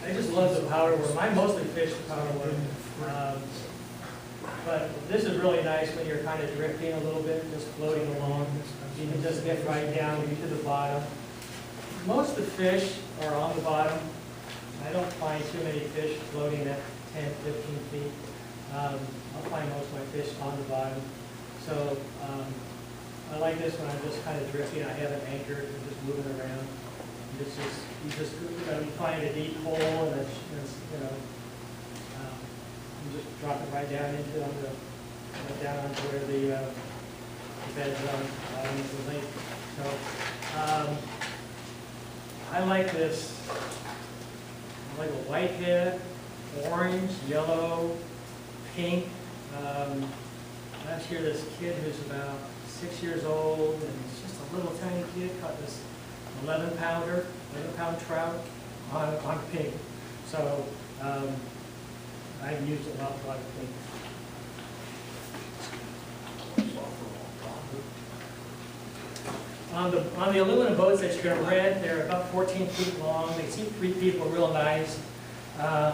I just love the powder worm. I mostly fish the powder worm. But this is really nice when you're kind of drifting a little bit, just floating along. You can just get right down to the bottom. Most of the fish are on the bottom. I don't find too many fish floating at 10, 15 feet. I'll find most of my fish on the bottom. So I like this when I'm just kind of drifting. I have it anchored and just moving around. It's just, you find a deep hole and it's you just drop it right down into down onto where the bed's on the lake. So I like this. I like a white head, orange, yellow, pink. Last year, this kid who's about 6 years old, and he's just a little tiny kid, caught this 11-pound trout on pink. So I've used a lot of pink. On the aluminum boats that you can rent, they're about 14 feet long. They seat 3 people real nice. A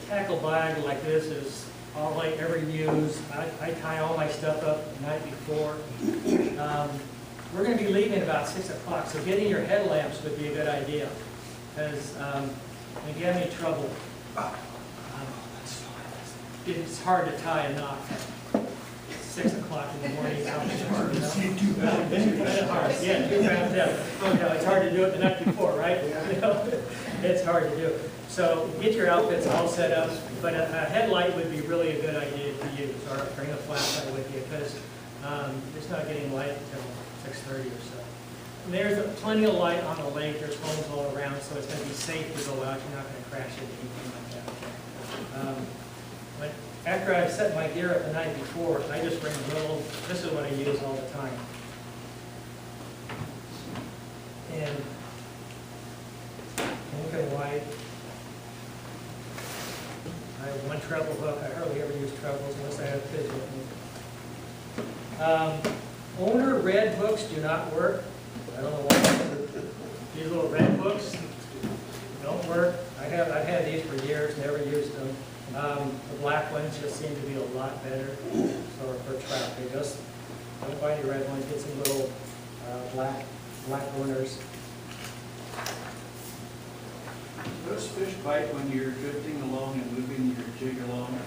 tackle bag like this is all I ever use. I tie all my stuff up the night before. We're going to be leaving about 6 o'clock, so getting your headlamps would be a good idea. Because if you have any trouble, it's hard to tie a knot. 6 o'clock in the morning. Yeah, too ramped up. It's hard to do it the night before, right? It's hard to do. So get your outfits all set up, but a headlight would be really a good idea to use, or bring a flashlight with you, because it's not getting light until 6:30 or so. And there's plenty of light on the lake. There's homes all around, so it's going to be safe to go out. You're not going to crash into anything like that. But after I've set my gear up the night before, I just bring a little, this is what I use all the time. And pink and white. I have one treble hook. I hardly ever use trebles unless I have kids with me. Owner red hooks do not work. I don't know why. These little red hooks don't work. I've had these for years, never used them. The black ones just seem to be a lot better for trout. They just don't buy any red ones. Get some little black owners. Those fish bite when you're drifting along and moving your jig along.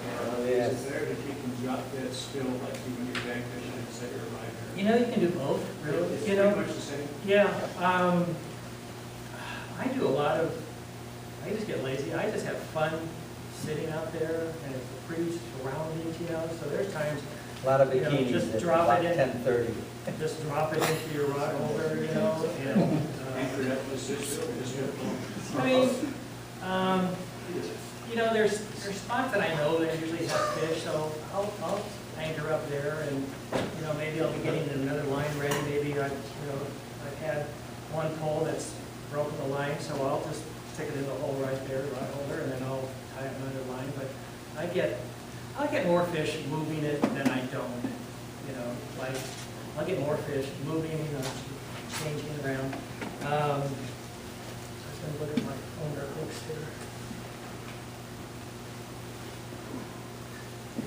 Yes. Is it better to keep them drop dead still, like when you're drag fishing and set your line there? You know, you can do both, really. It's you pretty know, much the same. yeah. I do a lot of. I just get lazy. I just have fun sitting out there, and it's a pretty surroundings, you know. So there's times. A lot of You know, bikinis just at drop about it in. 10:30. Just drop it into your rod holder, you know. And, Anchor up with this, just drift along. I mean, you know, there's spots that I know that usually have fish, so I'll anchor up there, and you know, maybe I'll be getting another line ready. Maybe I've had one pole that's broken the line, so I'll just stick it in the hole right there, rod holder, and then I'll tie up another line. But I get more fish moving it than I don't. You know, like I'll get more fish moving, you know, changing around. I'm going to look at my owner hooks here.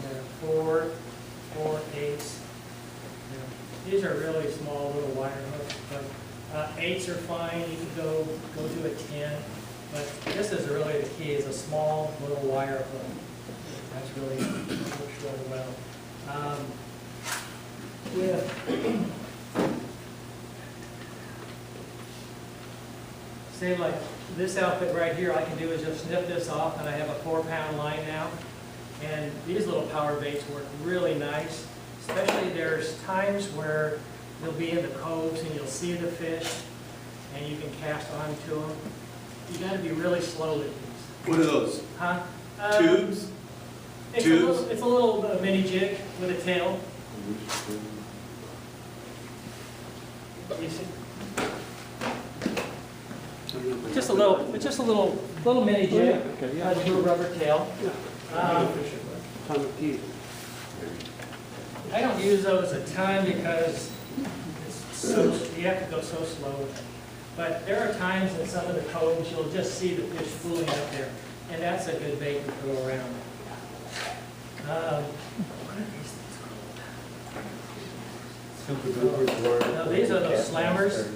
Yeah, 4/8. Yeah. These are really small little wire hooks, but 8s are fine. You can go to a 10, but this is really the key: is a small little wire hook. That's really works really well. Say like this outfit right here, I can do is just snip this off, and I have a 4-pound line now. And these little power baits work really nice, especially there's times where you'll be in the coves and you'll see the fish, and you can cast onto them. You got to be really slow with these. What are those? Huh? Tubes? It's Tubes? It's a little mini jig with a tail. You see? Just a little mini jig, has a little rubber tail. I don't use those a ton because you have to go so slow with it. But there are times in some of the coves, you'll just see the fish fooling up there, and that's a good bait to throw around. What are these things called? Super duper board. No, these are those slammers.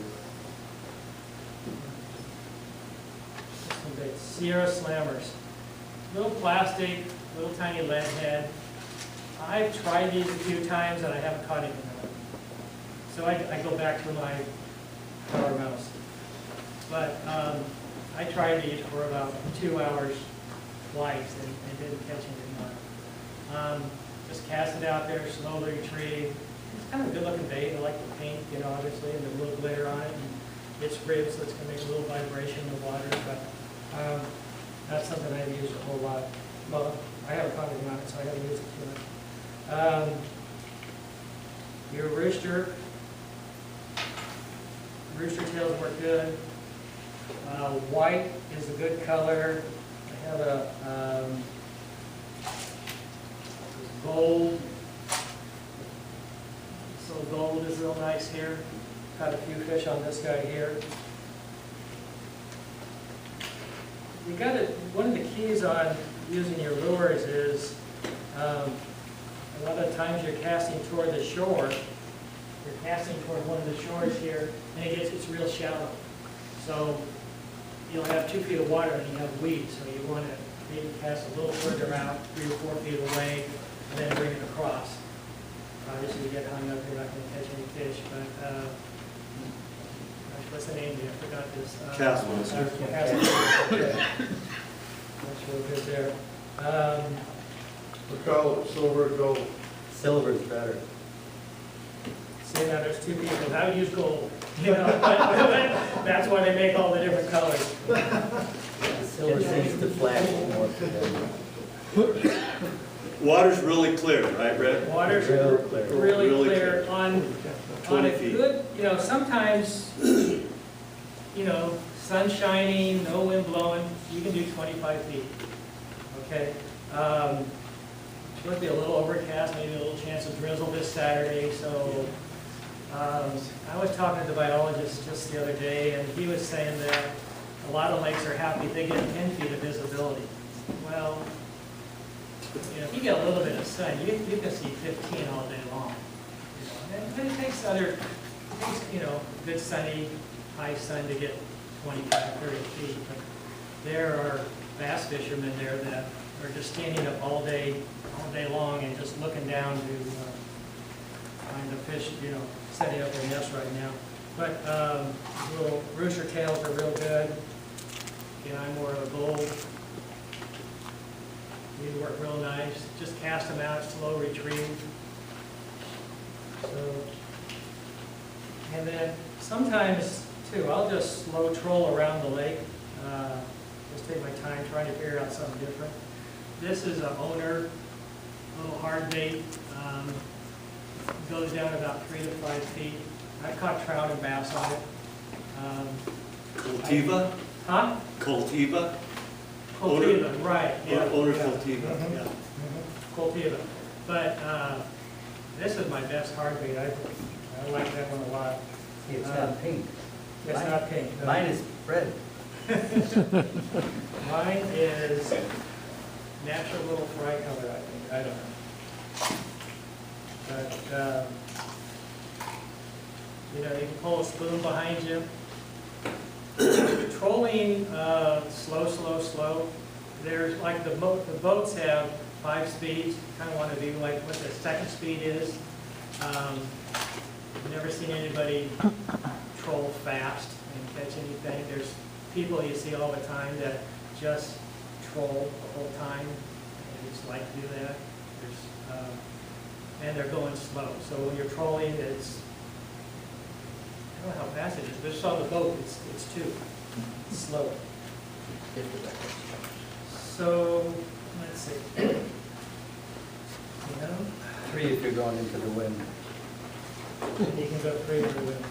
Some big Sierra slammers. Little plastic, little tiny lead head. I've tried these a few times and I haven't caught anything on them. So I go back to my power mouse. But I tried these for about 2 hours twice and didn't catch anything on it. Just cast it out there, slowly retrieve. It's kind of a good looking bait. I like the paint, obviously, and the little glitter on it. And it's ribbed, so it's going to make a little vibration in the water. But that's something I've used a whole lot. Well, I haven't caught anything on it, so I haven't used it too much. Your rooster tails work good. White is a good color. I have a gold. So gold is real nice here. Caught a few fish on this guy here. You got to, one of the keys on using your lures is a lot of times you're casting toward the shore. You're casting toward one of the shores here, and it's real shallow. So you'll have 2 feet of water and you have weeds, so you want to maybe cast a little further out, 3 or 4 feet away, and then bring it across. Obviously, you get hung up, you're not going to catch any fish, but gosh, what's the name? I forgot this. Cast master. That's real good there. We call it silver gold. Silver's better. See, now there's 2 people. I would use gold. But that's why they make all the different colors. Silver seems to flash more to them. Water's really clear, right, Red? Water's Real clear. really Really clear on a 20 feet. good, sometimes, sun shining, no wind blowing, you can do 25 feet. Okay? It's going to be a little overcast, maybe a little chance of drizzle this Saturday, so I was talking to the biologist just the other day, and he was saying that a lot of lakes are happy if they get 10 feet of visibility. Well, if you get a little bit of sun, you can see 15 all day long. And it takes good sunny, high sun to get 25, 30 feet. But there are bass fishermen there that are just standing up all day long and just looking down to find the fish, setting up their nest right now. But little rooster tails are real good. Again, I'm more of a gold. These work real nice. Just cast them out, slow retrieve. So, and then sometimes too, I'll just slow troll around the lake. Just take my time trying to figure out something different. This is an owner, little hard bait. Goes down about 3 to 5 feet. I caught trout and bass on it. Coltiva? Huh? Coltiva? Coltiva, right. Yeah. Owner Yeah. Coltiva, Mhm. yeah. Coltiva. But this is my best hard bait. I like that one a lot. See, it's not pink. It's not pink. No. Mine is red. Mine is natural little fry color, I think. I don't know. But, you can pull a spoon behind you. Trolling slow. There's like the boats have 5 speeds. Kind of want to be like what the second speed is. I've never seen anybody troll fast and catch anything. There's people you see all the time that just troll the whole time. They just like to do that. And they're going slow. So when you're trolling, I don't know how fast it is, but just on the boat, it's 2. It's slow. So, let's see. 3 if you're going into the wind. You can go 3 with the wind.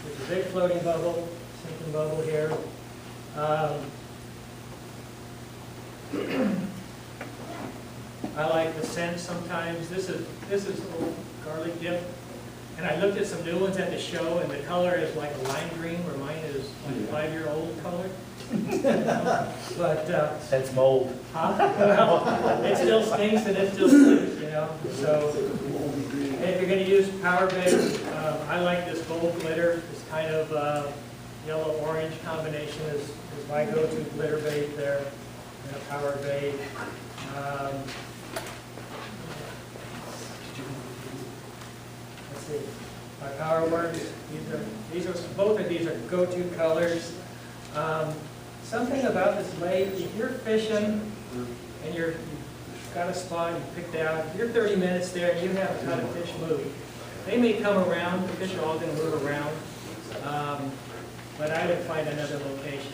There's a big floating bubble, sinking bubble here. I like the scent sometimes. This is a little garlic dip. And I looked at some new ones at the show, and the color is like a lime green, where mine is like a 5-year-old color. But, That's mold. well, it still stinks and it still stinks, you know. So if you're going to use power bait, I like this gold glitter. It's kind of yellow-orange combination is my go-to glitter bait there, and a power bait. Let's see, my power works. Both of these are go-to colors. Something about this lake, if you're fishing and you've got a spot you picked out, if you're 30 minutes there and you have a ton of fish move, they may come around, the fish are all going to move around, but I would find another location.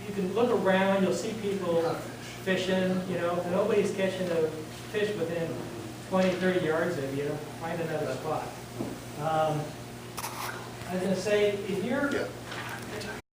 You can look around, you'll see people fishing, you know, if nobody's catching a fish within 20, 30 yards of you, find another spot. I was going to say, if you're